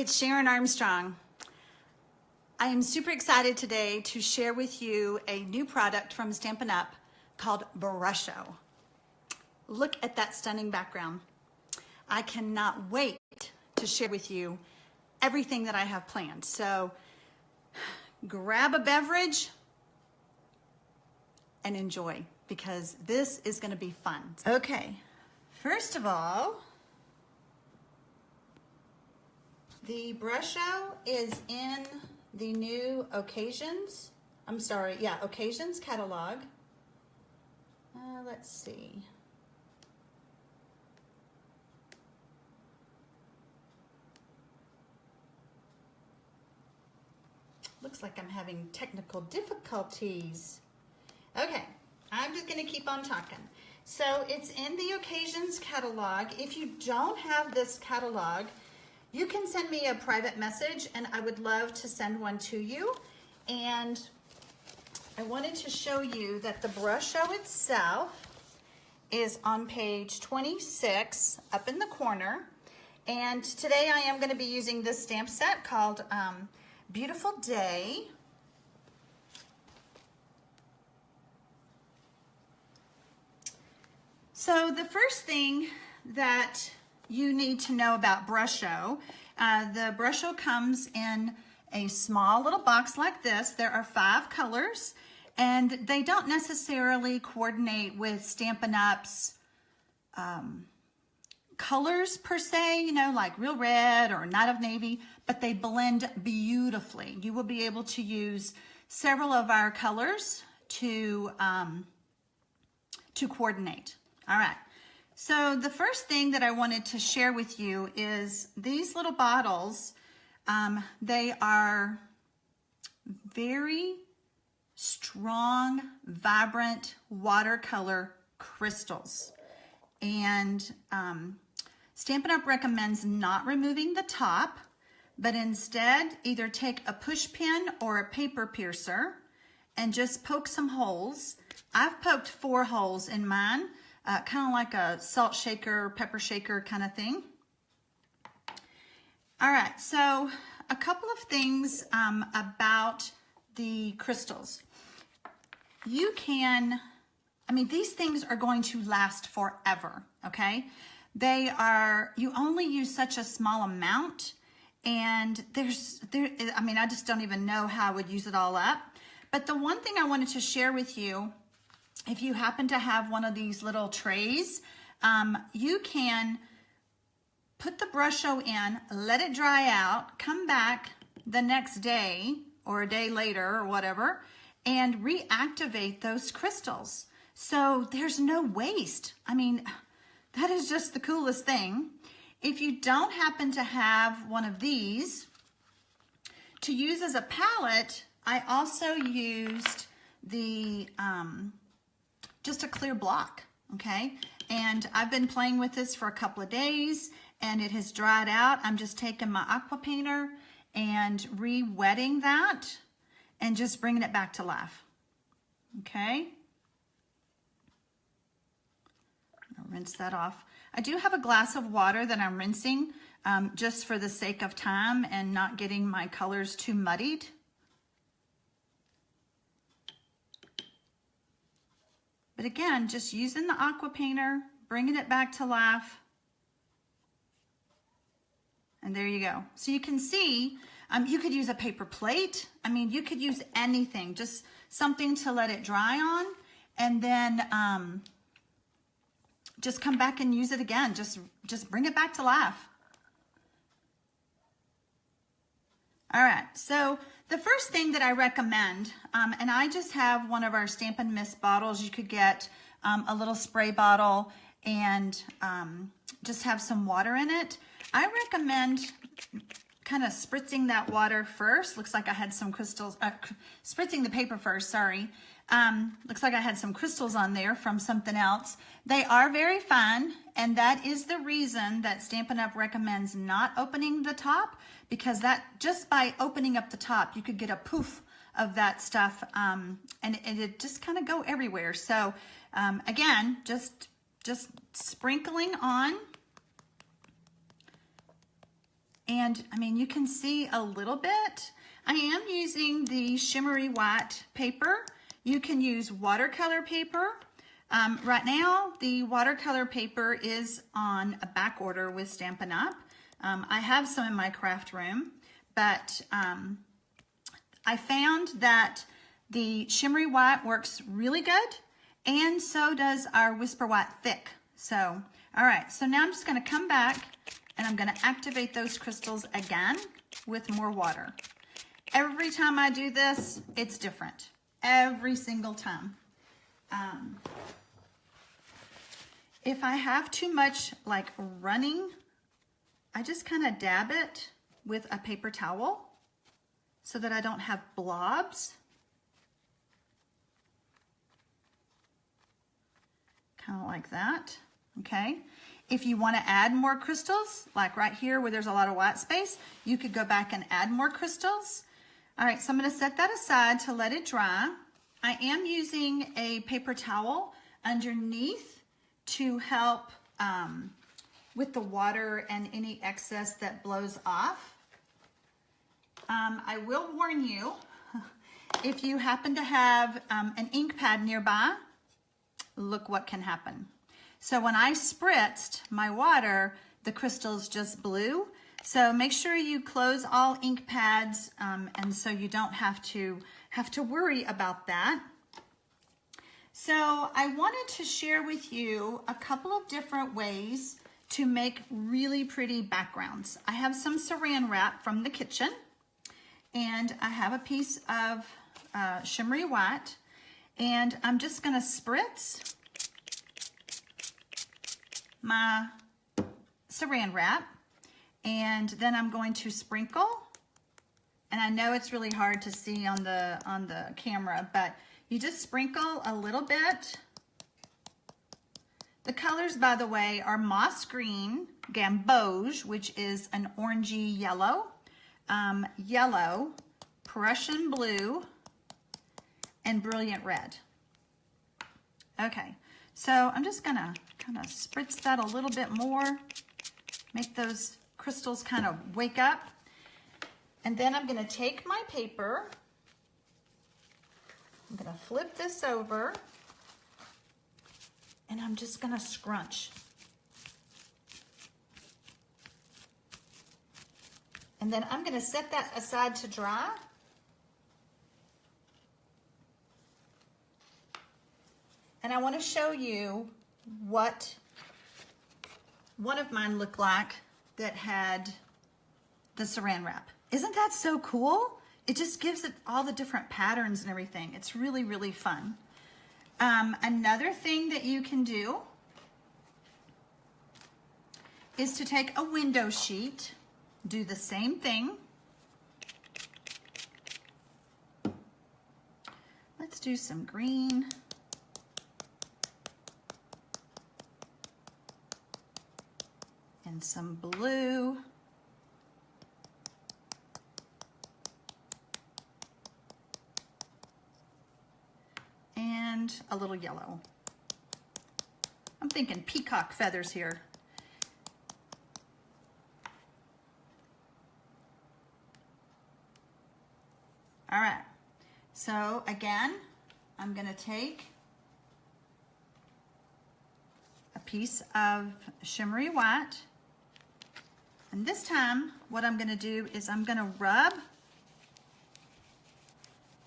it's Sharon Armstrong. I am super excited today to share with you a new product from Stampin' Up! Called Brusho. Look at that stunning background. I cannot wait to share with you everything that I have planned. So grab a beverage and enjoy, because this is going to be fun. Okay, first of all, the Brusho is in the new Occasions catalog. Let's see. Looks like I'm having technical difficulties. Okay, I'm just going to keep on talking. So it's in the Occasions catalog. If you don't have this catalog, you can send me a private message and I would love to send one to you. And I wanted to show you that the Brusho itself is on page 26 up in the corner. And today I am going to be using this stamp set called Beautiful Day. So the first thing that you need to know about Brusho, the Brusho comes in a small little box like this. There are 5 colors, and they don't necessarily coordinate with Stampin' Up's colors per se, you know, like Real Red or Night of Navy, but they blend beautifully. You will be able to use several of our colors to coordinate. All right. So the first thing that I wanted to share with you is these little bottles. They are very strong, vibrant watercolor crystals. And Stampin' Up! Recommends not removing the top, but instead either take a push pin or a paper piercer and just poke some holes. I've poked 4 holes in mine. Kind of like a salt shaker, pepper shaker kind of thing. All right, so a couple of things about the crystals. You can, these things are going to last forever, okay? You only use such a small amount, and I just don't even know how I would use it all up. But the one thing I wanted to share with you, if you happen to have one of these little trays, you can put the Brusho in, let it dry out, come back the next day or a day later or whatever, and reactivate those crystals. So there's no waste. That is just the coolest thing. If you don't happen to have one of these, to use as a palette, I also used the just a clear block, okay? And I've been playing with this for a couple of days and it has dried out. I'm just taking my aqua painter and re-wetting that and just bringing it back to life, okay? I'll rinse that off. I do have a glass of water that I'm rinsing just for the sake of time and not getting my colors too muddied. But again, just using the aqua painter, bringing it back to life. And there you go. So you can see, you could use a paper plate. You could use anything, just something to let it dry on. And then just come back and use it again. Just bring it back to life. All right, so the first thing that I recommend, and I just have one of our Stampin' Mist bottles. You could get a little spray bottle and just have some water in it. I recommend kind of spritzing that water first. Looks like I had some crystals, spritzing the paper first, sorry. Looks like I had some crystals on there from something else. They are very fine, and that is the reason that Stampin' Up! Recommends not opening the top, because that just by opening up the top, you could get a poof of that stuff, and it just kind of go everywhere. So again, just sprinkling on And I mean, you can see a little bit. I am using the shimmery white paper. You can use watercolor paper. Right now, the watercolor paper is on a back order with Stampin' Up. I have some in my craft room, but I found that the shimmery white works really good, and so does our Whisper White Thick. So, all right, so now I'm just gonna come back and I'm gonna activate those crystals again with more water. Every time I do this, it's different. Every single time. If I have too much like running, I just kind of dab it with a paper towel so that I don't have blobs. Kind of like that, okay? If you want to add more crystals, like right here where there's a lot of white space, you could go back and add more crystals. All right, so I'm going to set that aside to let it dry. I am using a paper towel underneath to help with the water and any excess that blows off. I will warn you, if you happen to have an ink pad nearby, look what can happen. So when I spritzed my water, the crystals just blew. So make sure you close all ink pads, and so you don't have to worry about that. So I wanted to share with you a couple of different ways to make really pretty backgrounds. I have some saran wrap from the kitchen, and I have a piece of shimmery white, and I'm just gonna spritz my saran wrap, and then I'm going to sprinkle. And I know it's really hard to see on the camera, but you just sprinkle a little bit. The colors, by the way, are moss green, gamboge, which is an orangey yellow, yellow, Prussian blue, and brilliant red. Okay, so I'm just gonna kind of spritz that a little bit more, make those crystals kind of wake up. And then I'm gonna take my paper, I'm gonna flip this over, and I'm just gonna scrunch. And then I'm gonna set that aside to dry. And I wanna show you what one of mine looked like that had the saran wrap. Isn't that so cool? It just gives it all the different patterns and everything. It's really, really fun. Another thing that you can do is to take a window sheet, do the same thing. Let's do some green. And some blue. And a little yellow. I'm thinking peacock feathers here. All right, so again, I'm gonna take a piece of shimmery white, and this time what I'm gonna do is I'm gonna rub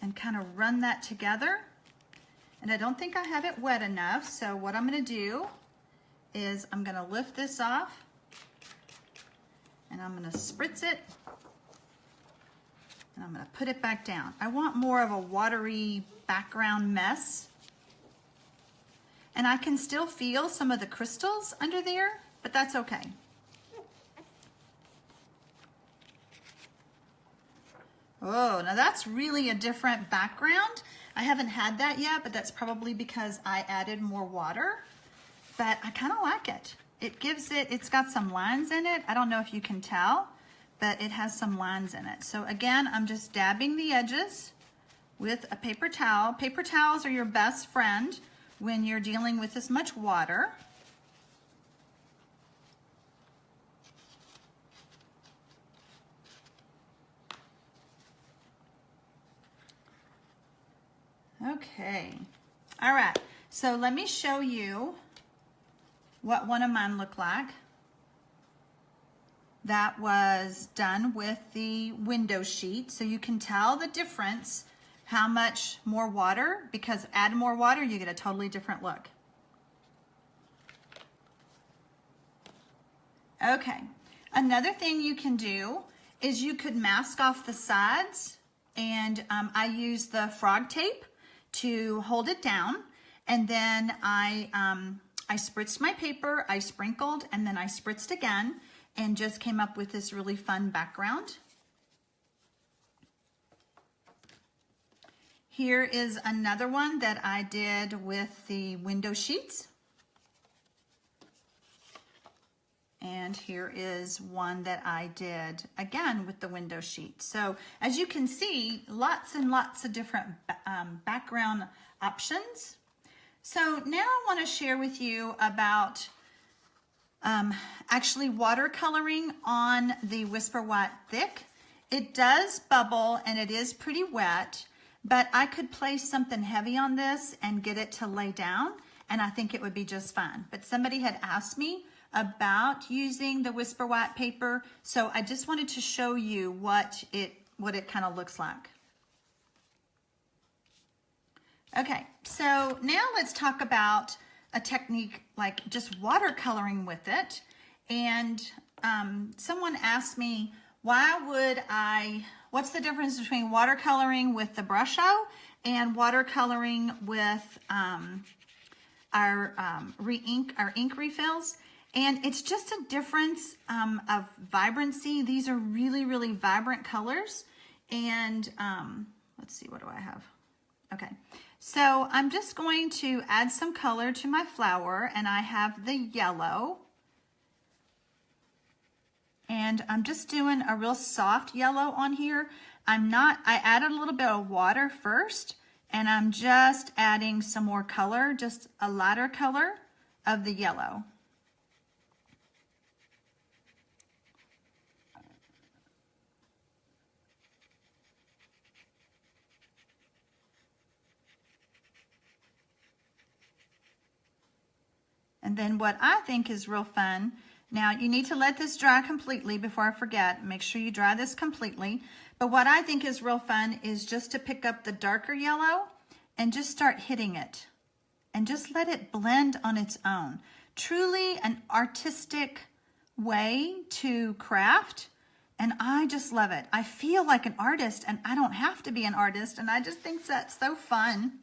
and kind of run that together. And I don't think I have it wet enough, so what I'm gonna do is I'm gonna lift this off and I'm gonna spritz it and I'm gonna put it back down. I want more of a watery background mess. And I can still feel some of the crystals under there, but that's okay. Oh, now that's really a different background. I haven't had that yet, but that's probably because I added more water, but I kind of like it. It gives it, it's got some lines in it. I don't know if you can tell, but it has some lines in it. So again, I'm just dabbing the edges with a paper towel. Paper towels are your best friend when you're dealing with this much water. Okay. All right. So let me show you what one of mine looked like. That was done with the window sheet. So you can tell the difference, how much more water, because add more water, you get a totally different look. Okay. Another thing you can do is you could mask off the sides, and I use the frog tape to hold it down, and then I spritzed my paper, I sprinkled, and then I spritzed again, and just came up with this really fun background. Here is another one that I did with the window sheets. And here is one that I did again with the window sheet. So as you can see, lots and lots of different background options. So now I want to share with you about actually watercoloring on the Whisper White Thick. It does bubble and it is pretty wet, but I could place something heavy on this and get it to lay down, and I think it would be just fine. But somebody had asked me about using the Whisper White paper, so I just wanted to show you what it kind of looks like. Okay, so now let's talk about a technique like just watercoloring with it. And someone asked me, what's the difference between watercoloring with the Brusho and watercoloring with our ink refills? And it's just a difference of vibrancy. These are really, really vibrant colors. And let's see, what do I have? Okay, so I'm just going to add some color to my flower, and I have the yellow. And I'm just doing a real soft yellow on here. I added a little bit of water first, and I'm just adding some more color, just a lighter color of the yellow. And then what I think is real fun, now you need to let this dry completely before I forget. Make sure you dry this completely. But what I think is real fun is just to pick up the darker yellow and just start hitting it. And just let it blend on its own. Truly an artistic way to craft. And I just love it. I feel like an artist, and I don't have to be an artist. And I just think that's so fun.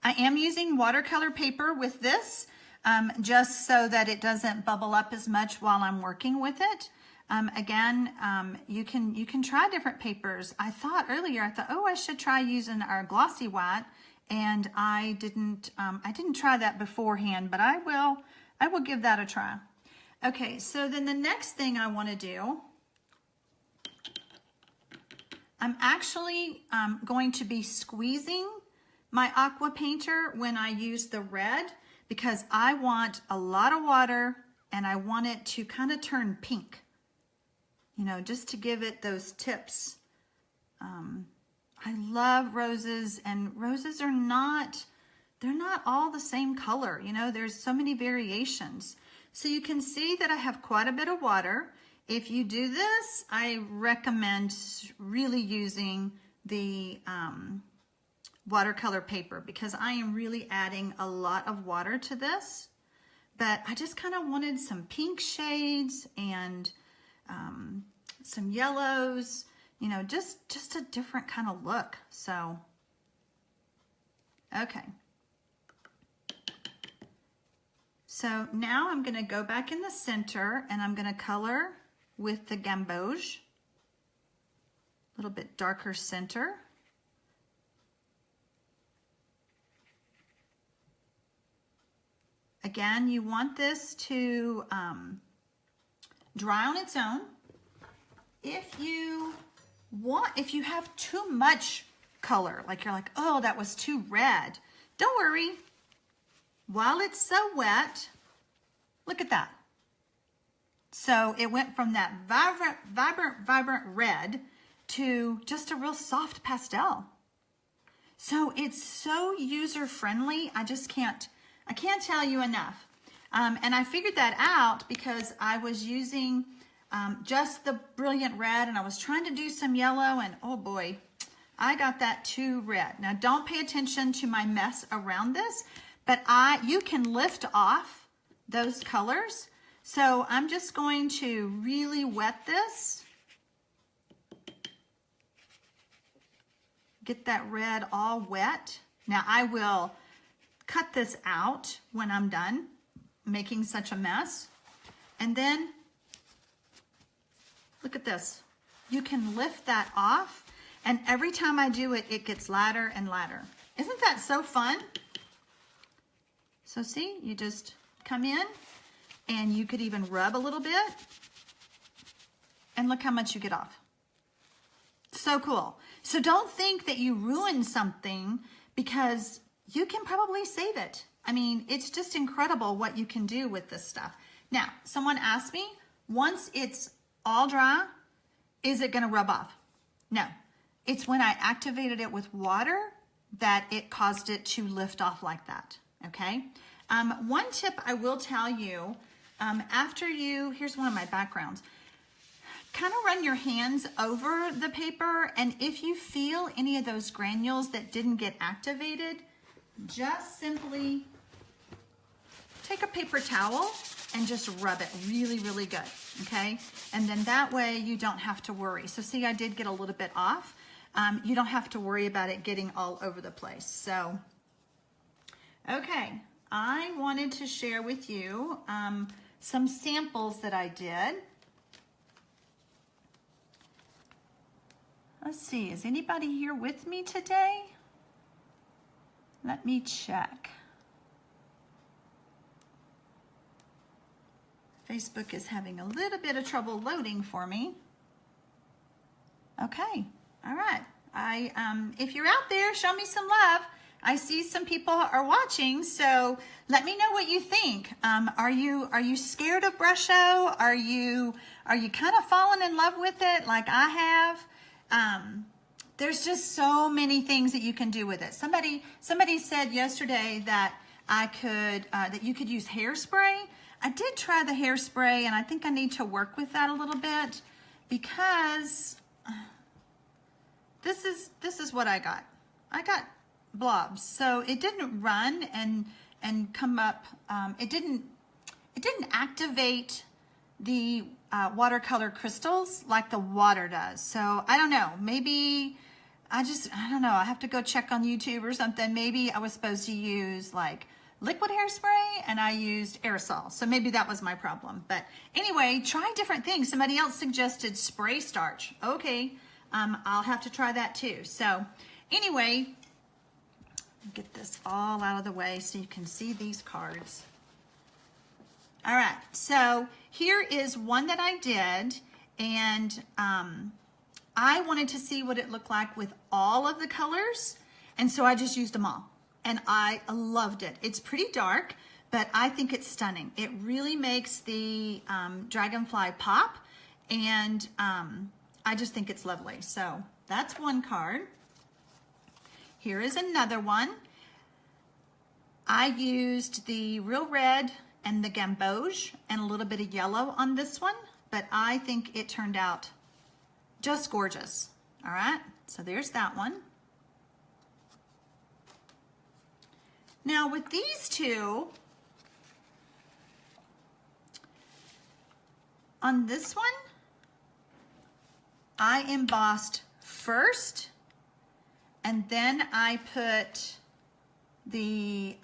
I am using watercolor paper with this, just so that it doesn't bubble up as much while I'm working with it. Again, you can try different papers. I thought earlier, oh, I should try using our glossy white, and I didn't try that beforehand, but I will give that a try. Okay, so then the next thing I want to do, I'm actually going to be squeezing my aqua painter when I use the red, because I want a lot of water and I want it to kind of turn pink, you know, just to give it those tips. I love roses, and roses are they're not all the same color, you know, there's so many variations. So you can see that I have quite a bit of water. If you do this, I recommend really using the watercolor paper, because I am really adding a lot of water to this. But I just kind of wanted some pink shades and some yellows, you know, just a different kind of look. So, okay. So now I'm going to go back in the center, and I'm going to color with the gamboge, a little bit darker center. Again, you want this to dry on its own. If you have too much color, like you're like, oh, that was too red, don't worry. While it's so wet, look at that. So it went from that vibrant red, to just a real soft pastel. So it's so user-friendly. I can't tell you enough. And I figured that out because I was using just the Brilliant Red, and I was trying to do some yellow, and oh boy, I got that too red. Now don't pay attention to my mess around this, but you can lift off those colors. So I'm just going to really wet this. Get that red all wet. Now I will cut this out when I'm done making such a mess. And then look at this. You can lift that off, and every time I do it, it gets lighter and lighter. Isn't that so fun? So see, you just come in and you could even rub a little bit, and look how much you get off. So cool. So don't think that you ruined something, because you can probably save it. I mean, it's just incredible what you can do with this stuff. Now, someone asked me, once it's all dry, is it gonna rub off? No, it's when I activated it with water that it caused it to lift off like that, okay? One tip I will tell you, here's one of my backgrounds. Kind of run your hands over the paper, and if you feel any of those granules that didn't get activated, just simply take a paper towel and just rub it really, really good, okay? And then that way you don't have to worry. So see, I did get a little bit off. You don't have to worry about it getting all over the place. So, okay, I wanted to share with you some samples that I did. Let's see, is anybody here with me today? Let me check. Facebook is having a little bit of trouble loading for me. Okay, all right. If you're out there, show me some love. I see some people are watching, so let me know what you think. Are you scared of Brusho? Are you kind of falling in love with it like I have? There's just so many things that you can do with it. Somebody said yesterday that that you could use hairspray. I did try the hairspray, and I think I need to work with that a little bit, because this is what I got. I got blobs, so it didn't run and come up. It didn't activate the watercolor crystals like the water does. So I don't know, maybe I don't know, I have to go check on YouTube or something. Maybe I was supposed to use like liquid hairspray and I used aerosol, so maybe that was my problem. But anyway, try different things. Somebody else suggested spray starch. Okay, I'll have to try that too. So anyway, get this all out of the way so you can see these cards. All right, so here is one that I did, and I wanted to see what it looked like with all of the colors, and so I just used them all, and I loved it. It's pretty dark, but I think it's stunning. It really makes the dragonfly pop, and I just think it's lovely. So that's one card. Here is another one. I used the Real Red and the gamboge and a little bit of yellow on this one, but I think it turned out just gorgeous. All right, so there's that one. Now with these two, on this one, I embossed first, and then I put the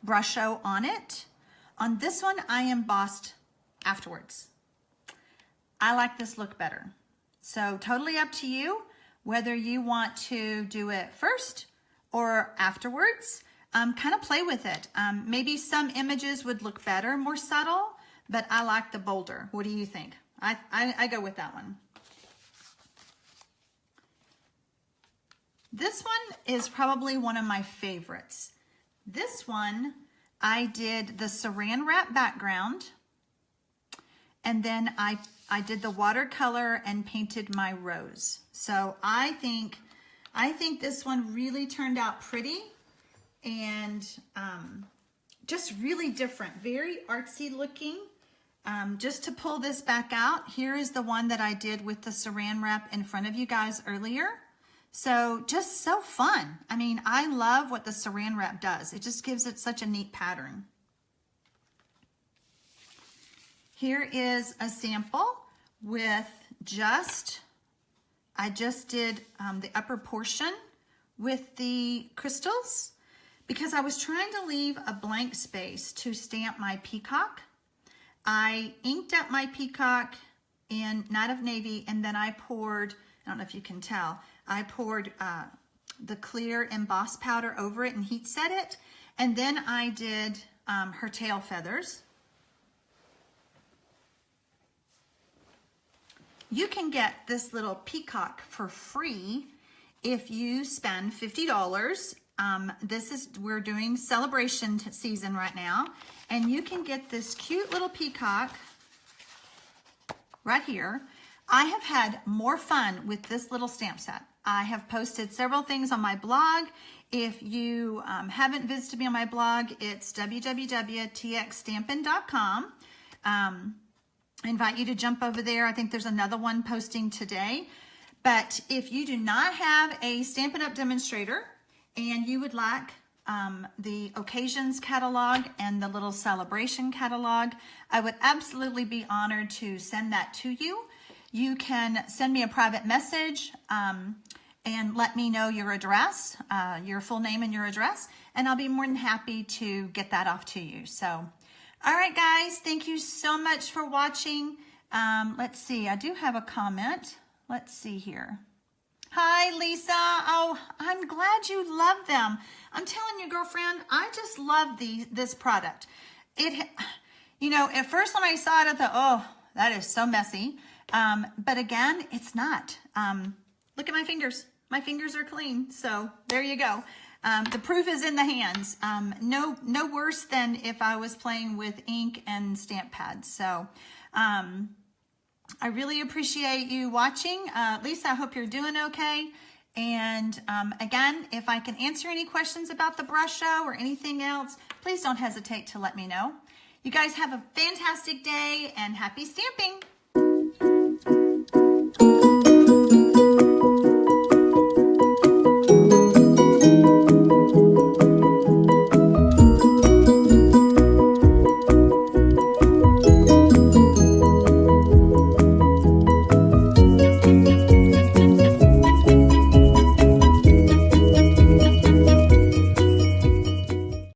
Brusho on it. On this one, I embossed afterwards. I like this look better. So totally up to you whether you want to do it first or afterwards. Kind of play with it. Maybe some images would look better, more subtle, but I like the bolder. What do you think? I go with that one. This one is probably one of my favorites. This one, I did the saran wrap background, and then I did the watercolor and painted my rose. So I think this one really turned out pretty and just really different, very artsy looking. Just to pull this back out, here is the one that I did with the saran wrap in front of you guys earlier. So just so fun. I mean, I love what the saran wrap does. It just gives it such a neat pattern. Here is a sample with I just did the upper portion with the crystals because I was trying to leave a blank space to stamp my peacock. I inked up my peacock in Night of Navy, and then I poured, I don't know if you can tell, I poured the clear emboss powder over it and heat set it. And then I did her tail feathers. You can get this little peacock for free if you spend $50. We're doing celebration season right now, and you can get this cute little peacock right here. I have had more fun with this little stamp set. I have posted several things on my blog. If you haven't visited me on my blog, it's www.TxStampin.com. I invite you to jump over there. I think there's another one posting today. But if you do not have a Stampin' Up! Demonstrator and you would like the occasions catalog and the little celebration catalog, I would absolutely be honored to send that to you. You can send me a private message and let me know your address, your full name and your address, and I'll be more than happy to get that off to you. So, all right, guys, thank you so much for watching. Let's see, I do have a comment. Let's see here. Hi, Lisa. Oh, I'm glad you love them. I'm telling you, girlfriend, I just love this product. At first when I saw it, I thought, oh, that is so messy. But again, it's not. Look at my fingers. My fingers are clean. So there you go. The proof is in the hands. No worse than if I was playing with ink and stamp pads. So, I really appreciate you watching. Lisa, I hope you're doing okay. And again, if I can answer any questions about the Brusho or anything else, please don't hesitate to let me know. You guys have a fantastic day and happy stamping.